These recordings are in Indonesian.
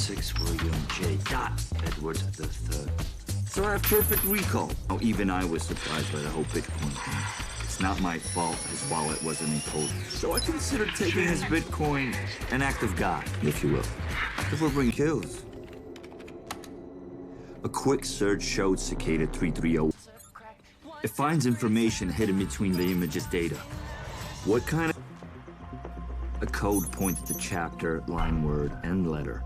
6 William J. Edwards III. So I have perfect recall. Oh, even I was surprised by the whole Bitcoin thing. It's not my fault his wallet wasn't encoded. So I considered taking his Bitcoin an act of God, if you will. Delivering kills. A quick search showed Cicada 330. It finds information hidden between the image's data. What kind of... A code pointed to chapter, line word, and letter.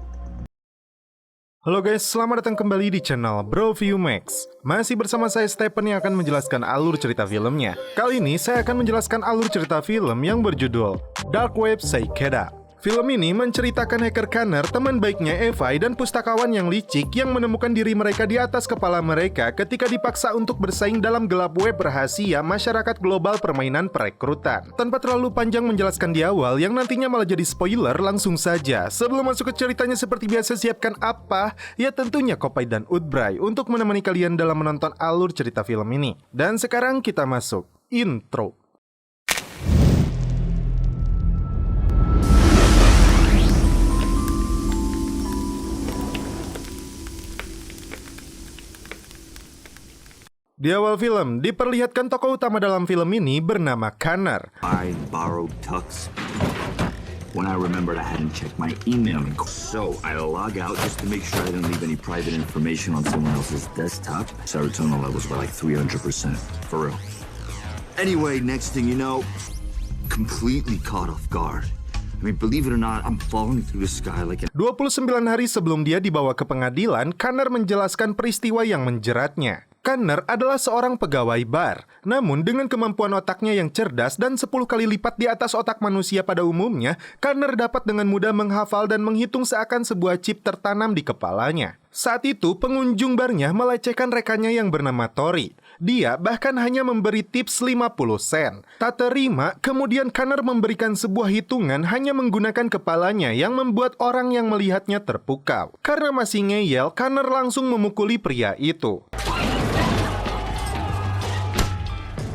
Halo guys, selamat datang kembali di channel BroViewMax. Masih bersama saya Stephen yang akan menjelaskan alur cerita filmnya. Kali ini saya akan menjelaskan alur cerita film yang berjudul Dark Web Cicada. Film ini menceritakan hacker Connor, teman baiknya Evie, dan pustakawan yang licik yang menemukan diri mereka di atas kepala mereka ketika dipaksa untuk bersaing dalam gelap web rahasia masyarakat global permainan perekrutan. Tanpa terlalu panjang menjelaskan di awal yang nantinya malah jadi spoiler, langsung saja. Sebelum masuk ke ceritanya seperti biasa, siapkan apa? Ya tentunya Kopai dan Udbray untuk menemani kalian dalam menonton alur cerita film ini. Dan sekarang kita masuk intro. Di awal film, diperlihatkan tokoh utama dalam film ini bernama Connor. I borrowed Tux. When I remembered I hadn't checked my email, so I log out just to make sure I didn't leave any private information on someone else's desktop. Serotonin levels were like 300%, for real. Anyway, next thing you know, completely caught off guard. I mean, believe it or not, I'm falling through the sky like 29 hari sebelum dia dibawa ke pengadilan, Connor menjelaskan peristiwa yang menjeratnya. Connor adalah seorang pegawai bar, namun dengan kemampuan otaknya yang cerdas dan 10 kali lipat di atas otak manusia pada umumnya, Connor dapat dengan mudah menghafal dan menghitung seakan sebuah chip tertanam di kepalanya. Saat itu, pengunjung barnya melecehkan rekannya yang bernama Tori. Dia bahkan hanya memberi tips 50 sen. Tak terima, kemudian Connor memberikan sebuah hitungan hanya menggunakan kepalanya yang membuat orang yang melihatnya terpukau. Karena masih ngeyel, Connor langsung memukuli pria itu.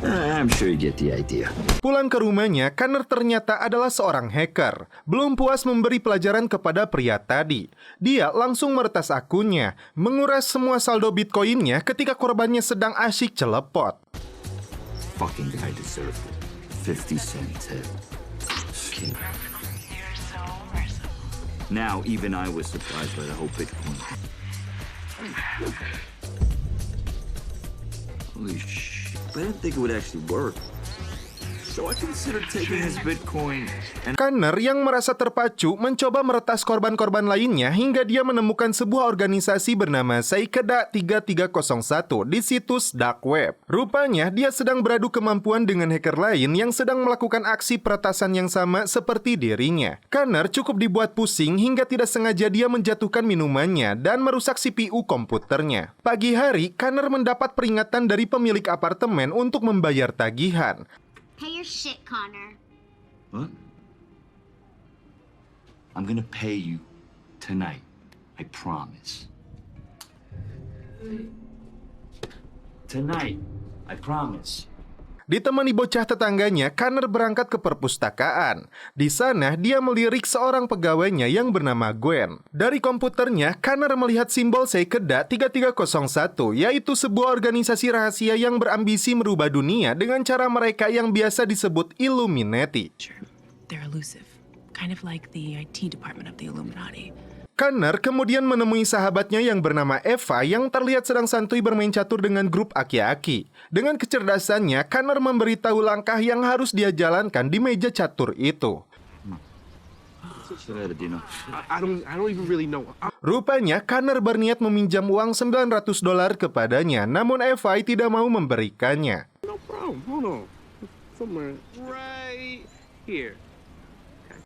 I'm sure you get the idea. Pulang ke rumahnya, Connor ternyata adalah seorang hacker. Belum puas memberi pelajaran kepada pria tadi, dia langsung meretas akunnya, menguras semua saldo bitcoinnya ketika korbannya sedang asyik celepot. Fucking guy deserved it. 50 cent tip. Okay. Now even I was surprised by the whole Bitcoin. Holy shit. I didn't think it would actually work. So I considered taking his Bitcoin and... Connor yang merasa terpacu mencoba meretas korban-korban lainnya hingga dia menemukan sebuah organisasi bernama Cicada 3301 di situs Dark Web. Rupanya dia sedang beradu kemampuan dengan hacker lain yang sedang melakukan aksi peretasan yang sama seperti dirinya. Connor cukup dibuat pusing hingga tidak sengaja dia menjatuhkan minumannya dan merusak CPU komputernya. Pagi hari, Connor mendapat peringatan dari pemilik apartemen untuk membayar tagihan. Pay your shit, Connor. What? I'm gonna pay you tonight. I promise. Tonight. I promise. Ditemani bocah tetangganya, Connor berangkat ke perpustakaan. Di sana, dia melirik seorang pegawainya yang bernama Gwen. Dari komputernya, Connor melihat simbol Cicada 3301, yaitu sebuah organisasi rahasia yang berambisi merubah dunia dengan cara mereka yang biasa disebut Illuminati. They're elusive, kind of like the IT department of the Illuminati. Connor kemudian menemui sahabatnya yang bernama Eva yang terlihat sedang santuy bermain catur dengan grup aki-aki. Dengan kecerdasannya, Connor memberitahu langkah yang harus dia jalankan di meja catur itu. Rupanya, Connor berniat meminjam uang $900 kepadanya, namun Eva tidak mau memberikannya. No problem. Hold on. Somewhere right here.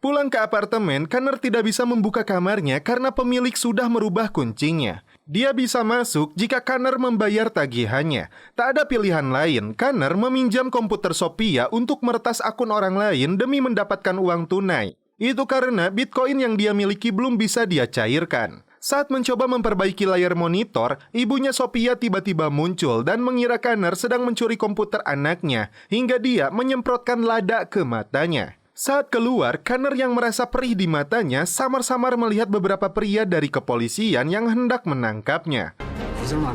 Pulang ke apartemen, Connor tidak bisa membuka kamarnya karena pemilik sudah merubah kuncinya. Dia bisa masuk jika Connor membayar tagihannya. Tak ada pilihan lain, Connor meminjam komputer Sophia untuk meretas akun orang lain demi mendapatkan uang tunai. Itu karena Bitcoin yang dia miliki belum bisa dia cairkan. Saat mencoba memperbaiki layar monitor, ibunya Sophia tiba-tiba muncul dan mengira Connor sedang mencuri komputer anaknya, hingga dia menyemprotkan lada ke matanya. Saat keluar, Connor yang merasa perih di matanya samar-samar melihat beberapa pria dari kepolisian yang hendak menangkapnya.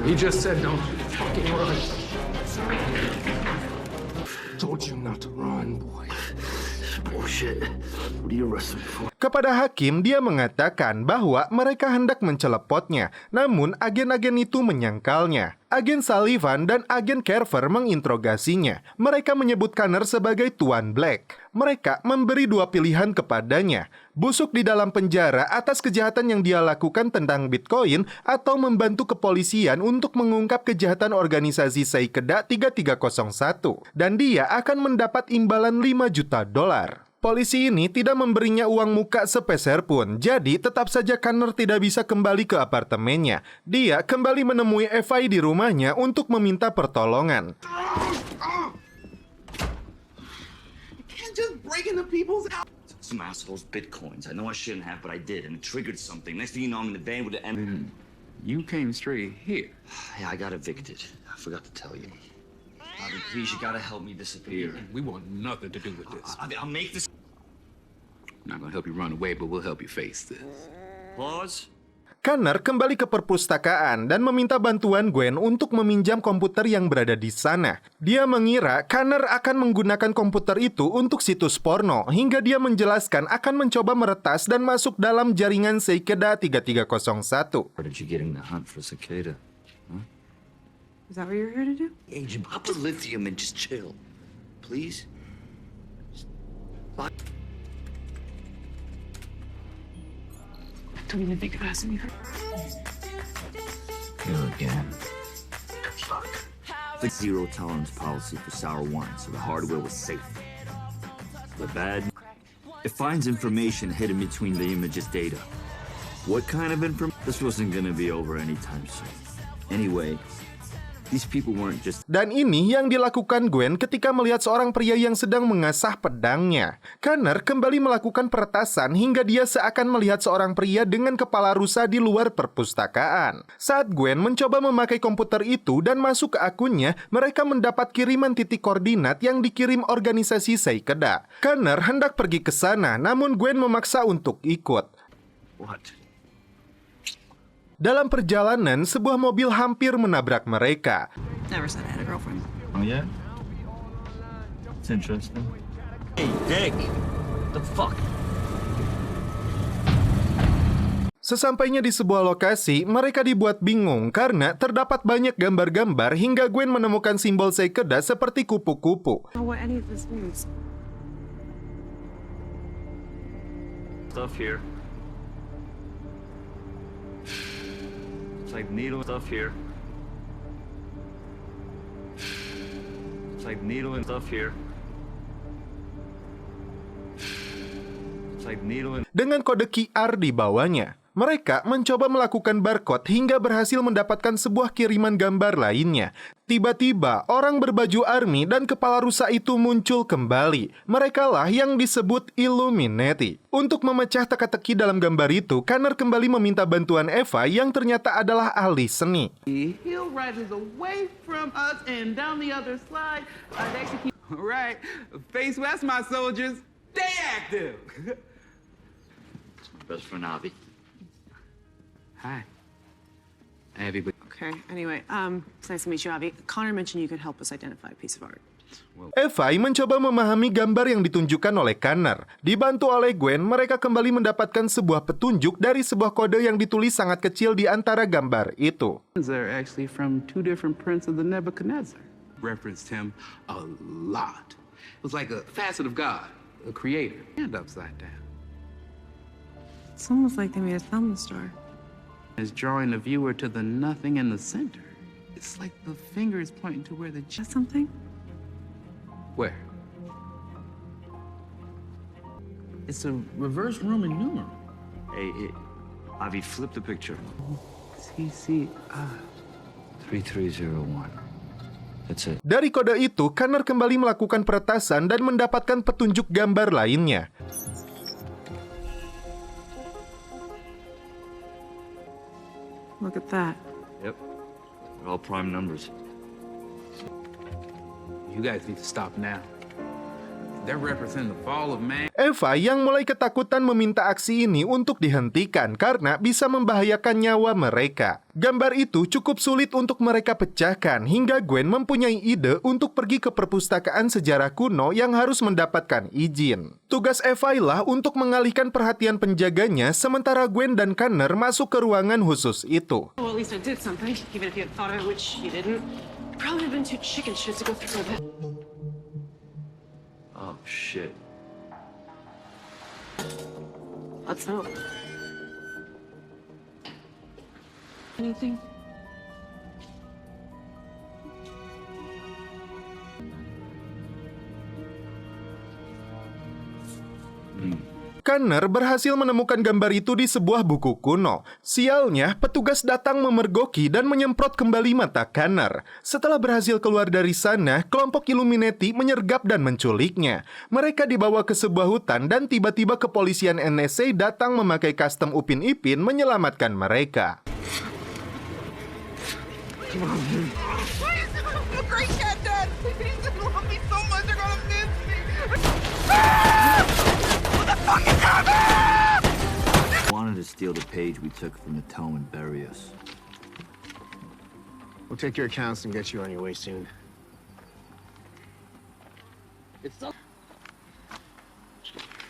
He just said don't fucking run. Told you not to run, boy. Bullshit. What are you arresting me for? Kepada hakim, dia mengatakan bahwa mereka hendak mencelepotnya, namun agen-agen itu menyangkalnya. Agen Sullivan dan agen Carver menginterogasinya. Mereka menyebut Connor sebagai Tuan Black. Mereka memberi dua pilihan kepadanya. Busuk di dalam penjara atas kejahatan yang dia lakukan tentang Bitcoin atau membantu kepolisian untuk mengungkap kejahatan organisasi Seikeda 3301. Dan dia akan mendapat imbalan $5 juta. Polisi ini tidak memberinya uang muka sepeser pun, jadi tetap saja Connor tidak bisa kembali ke apartemennya. Dia kembali menemui Evie di rumahnya untuk meminta pertolongan. You can't just break into people's house. Some assholes Bitcoins. I know I shouldn't have, but I did, and it triggered something. Next thing you know, I'm in the van with the M. You came straight here. Yeah, I got evicted. I forgot to tell you. Bobby, please, you gotta help me disappear. We want nothing to do with this. I'll make this. I'm not gonna help you run away, but we'll help you face this. Pause. Connor kembali ke perpustakaan dan meminta bantuan Gwen untuk meminjam komputer yang berada di sana. Dia mengira Connor akan menggunakan komputer itu untuk situs porno, hingga dia menjelaskan akan mencoba meretas dan masuk dalam jaringan Seikeda 3301. Where did you get in the hunt for Cicada? Is that what you're here to do? Agent, pop the lithium and just chill. Please? Don't even think of asking me for. You again. Fuck. The zero tolerance policy for sour wine, so the hardware was safe. The bad, it finds information hidden between the image's data. What kind of information? This wasn't gonna be over anytime soon. Anyway, these people weren't just... Dan ini yang dilakukan Gwen ketika melihat seorang pria yang sedang mengasah pedangnya. Connor kembali melakukan peretasan hingga dia seakan melihat seorang pria dengan kepala rusa di luar perpustakaan. Saat Gwen mencoba memakai komputer itu dan masuk ke akunnya, mereka mendapat kiriman titik koordinat yang dikirim organisasi Seikeda. Connor hendak pergi ke sana, namun Gwen memaksa untuk ikut. What? Dalam perjalanan, sebuah mobil hampir menabrak mereka. Never said I had a girlfriend. Oh yeah? It's interesting. Hey, Dick! The fuck? Sesampainya di sebuah lokasi, mereka dibuat bingung karena terdapat banyak gambar-gambar hingga Gwen menemukan simbol Seikeda seperti kupu-kupu. I don't know what any of this means. Stuff here. It's like needle and stuff here. It's like needle and stuff here. It's like needle and... Dengan kode QR di bawahnya, mereka mencoba melakukan barcode hingga berhasil mendapatkan sebuah kiriman gambar lainnya. Tiba-tiba, orang berbaju army dan kepala rusa itu muncul kembali. Merekalah yang disebut Illuminati. Untuk memecah teka-teki dalam gambar itu, Connor kembali meminta bantuan Eva yang ternyata adalah ahli seni. He'll rises away from us and down the other slide. They should keep... All right. Face west, my soldiers. Stay active. Best friend, Avi. Hi. Abby, but Okay. Anyway, it's nice to meet you, Avi. Connor mentioned you could help us identify a piece of art. Evie mencoba memahami gambar yang ditunjukkan oleh Connor. Dibantu oleh Gwen, mereka kembali mendapatkan sebuah petunjuk dari sebuah kode yang ditulis sangat kecil di antara gambar itu. They're actually from two different prints of the Nebuchadnezzar. referenced him a lot. It was like a facet of God, a creator, and upside down. It's almost like they made a thumb star. It's drawing the viewer to the nothing in the center. It's like the finger is pointing to where the... Is that something? Where? It's a reverse Roman numeral. Hey, Avi, flip the picture. CC. 3301. That's it. Dari kode itu, Connor kembali melakukan peretasan dan mendapatkan petunjuk gambar lainnya. Look at that. Yep. They're all prime numbers. You guys need to stop now. They're representing the fall of man. Eva yang mulai ketakutan meminta aksi ini untuk dihentikan karena bisa membahayakan nyawa mereka. Gambar itu cukup sulit untuk mereka pecahkan hingga Gwen mempunyai ide untuk pergi ke perpustakaan sejarah kuno yang harus mendapatkan izin. Tugas Eva lah untuk mengalihkan perhatian penjaganya sementara Gwen dan Connor masuk ke ruangan khusus itu. Well, at least I did something, even if you had thought of it, which you didn't. Probably been too chicken shit to go through with it. Oh, shit. Let's know. Anything? Connor berhasil menemukan gambar itu di sebuah buku kuno. Sialnya, petugas datang memergoki dan menyemprot kembali mata Connor. Setelah berhasil keluar dari sana, kelompok Illuminati menyergap dan menculiknya. Mereka dibawa ke sebuah hutan dan tiba-tiba kepolisian NSA datang memakai custom Upin Ipin menyelamatkan mereka. Wanted to steal the page we took from the tome and bury us. We'll take your accounts and get you on your way soon.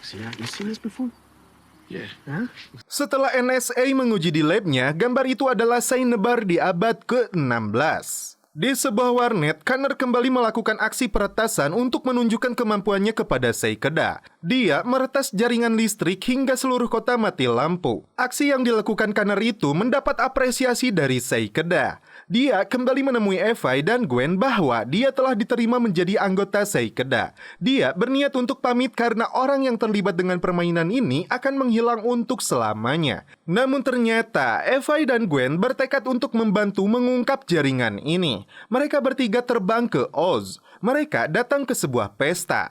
See that? You seen this before? Yeah. Huh? Setelah NSA menguji di labnya, gambar itu adalah Cynebar di abad ke-16. Di sebuah warnet, Connor kembali melakukan aksi peretasan untuk menunjukkan kemampuannya kepada Seikeda. Dia meretas jaringan listrik hingga seluruh kota mati lampu. Aksi yang dilakukan Connor itu mendapat apresiasi dari Seikeda. Dia kembali menemui Eva dan Gwen bahwa dia telah diterima menjadi anggota Seikeda. Dia berniat untuk pamit karena orang yang terlibat dengan permainan ini akan menghilang untuk selamanya. Namun ternyata Eva dan Gwen bertekad untuk membantu mengungkap jaringan ini. Mereka bertiga terbang ke Oz. Mereka datang ke sebuah pesta.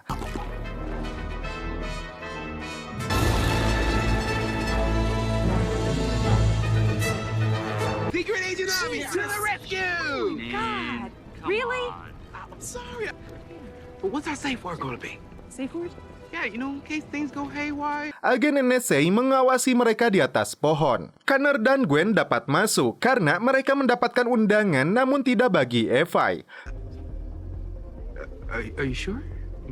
Secret Agent Army to the rescue! God, really? I'm sorry. But what's our safe word gonna be? Safe word? Yeah, you know, in case things go haywire. Agen NSA mengawasi mereka di atas pohon. Connor dan Gwen dapat masuk karena mereka mendapatkan undangan namun tidak bagi Eva. Are you sure?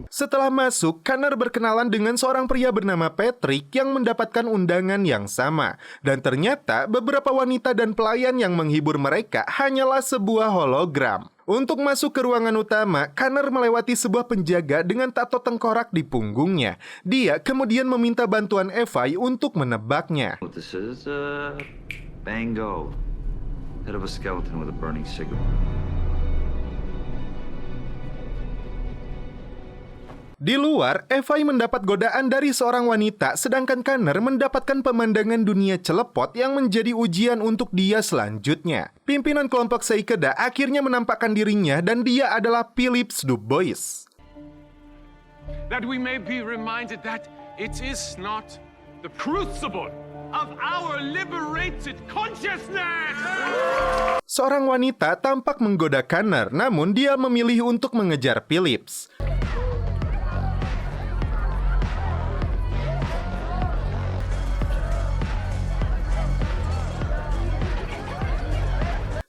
Setelah masuk, Connor berkenalan dengan seorang pria bernama Patrick yang mendapatkan undangan yang sama. Dan ternyata beberapa wanita dan pelayan yang menghibur mereka hanyalah sebuah hologram. Untuk masuk ke ruangan utama, Connor melewati sebuah penjaga dengan tato tengkorak di punggungnya. Dia kemudian meminta bantuan Eva untuk menebaknya. What this is? Bango. Head of a skeleton with a burning cigarette. Di luar, Eva mendapat godaan dari seorang wanita, sedangkan Connor mendapatkan pemandangan dunia celepot yang menjadi ujian untuk dia selanjutnya. Pimpinan kelompok Seikeda akhirnya menampakkan dirinya dan dia adalah Phillips Dubois. That we may be reminded that it is not the crucible of our liberated consciousness! Seorang wanita tampak menggoda Connor, namun dia memilih untuk mengejar Phillips.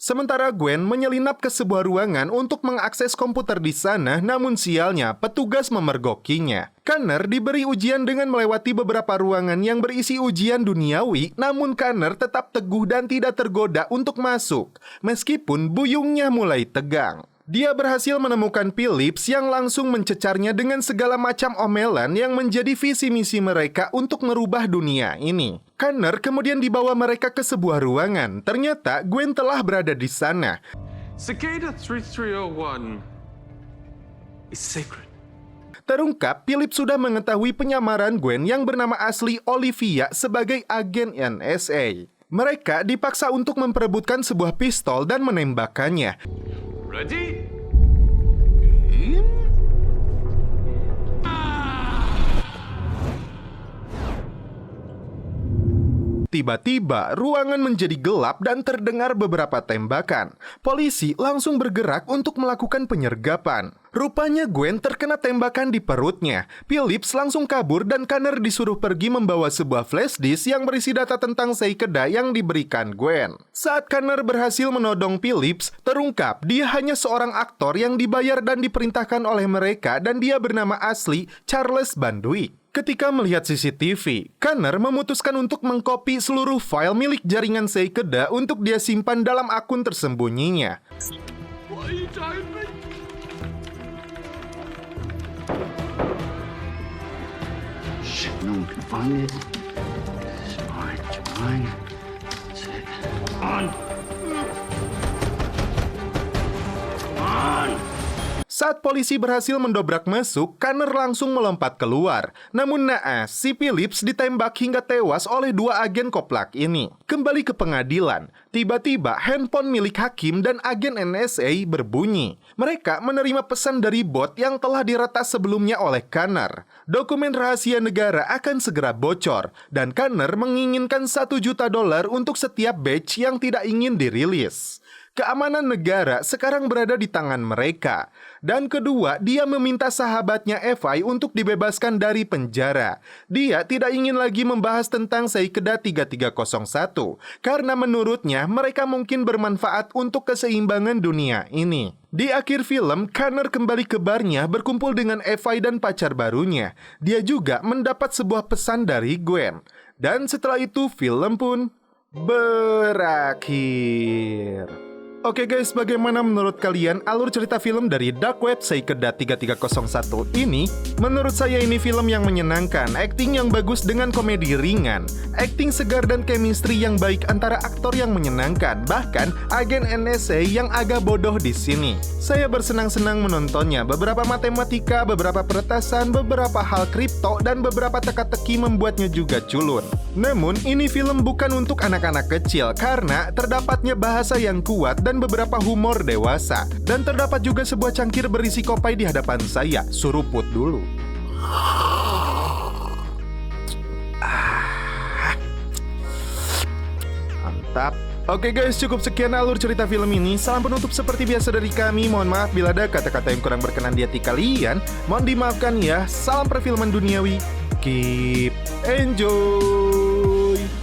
Sementara Gwen menyelinap ke sebuah ruangan untuk mengakses komputer di sana, namun sialnya petugas memergokinya. Connor diberi ujian dengan melewati beberapa ruangan yang berisi ujian duniawi, namun Connor tetap teguh dan tidak tergoda untuk masuk, meskipun buyungnya mulai tegang. Dia berhasil menemukan Phillips yang langsung mencecarnya dengan segala macam omelan yang menjadi visi misi mereka untuk merubah dunia ini. Connor kemudian dibawa mereka ke sebuah ruangan. Ternyata Gwen telah berada di sana. Cicada 3301 is sacred. Terungkap, Phillips sudah mengetahui penyamaran Gwen yang bernama asli Olivia sebagai agen NSA. Mereka dipaksa untuk memperebutkan sebuah pistol dan menembakkannya. Ready? Tiba-tiba, ruangan menjadi gelap dan terdengar beberapa tembakan. Polisi langsung bergerak untuk melakukan penyergapan. Rupanya Gwen terkena tembakan di perutnya. Phillips langsung kabur dan Connor disuruh pergi membawa sebuah flash disk yang berisi data tentang Seikeda yang diberikan Gwen. Saat Connor berhasil menodong Phillips, terungkap dia hanya seorang aktor yang dibayar dan diperintahkan oleh mereka dan dia bernama asli Charles Bandwick. Ketika melihat CCTV, Connor memutuskan untuk mengcopy seluruh file milik jaringan Seikeda untuk dia simpan dalam akun tersembunyinya. What are you doing, man? Shit, no one can find it. Alright, fine. That's it. On! Saat polisi berhasil mendobrak masuk, Connor langsung melompat keluar. Namun naas, si Phillips ditembak hingga tewas oleh dua agen koplak ini. Kembali ke pengadilan, tiba-tiba handphone milik hakim dan agen NSA berbunyi. Mereka menerima pesan dari bot yang telah diretas sebelumnya oleh Connor. Dokumen rahasia negara akan segera bocor, dan Connor menginginkan $1 juta untuk setiap batch yang tidak ingin dirilis. Keamanan negara sekarang berada di tangan mereka. Dan kedua, dia meminta sahabatnya Evai untuk dibebaskan dari penjara. Dia tidak ingin lagi membahas tentang Seikeda 3301 karena menurutnya mereka mungkin bermanfaat untuk keseimbangan dunia ini. Di akhir film, Connor kembali ke barnya berkumpul dengan Evai dan pacar barunya. Dia juga mendapat sebuah pesan dari Gwen. Dan setelah itu film pun berakhir. Oke guys, bagaimana menurut kalian alur cerita film dari Dark Web Seikeda 3301 ini? Menurut saya ini film yang menyenangkan, akting yang bagus dengan komedi ringan, akting segar dan chemistry yang baik antara aktor yang menyenangkan, bahkan agen NSA yang agak bodoh di sini. Saya bersenang-senang menontonnya, beberapa matematika, beberapa peretasan, beberapa hal kripto, dan beberapa teka-teki membuatnya juga culun. Namun, ini film bukan untuk anak-anak kecil karena terdapatnya bahasa yang kuat dan beberapa humor dewasa. Dan terdapat juga sebuah cangkir berisi kopai di hadapan saya. Suruput dulu. Mantap. Oke guys, cukup sekian alur cerita film ini. Salam penutup seperti biasa dari kami. Mohon maaf bila ada kata-kata yang kurang berkenan di hati kalian. Mohon dimaafkan ya. Salam perfilman duniawi. Keep enjoy.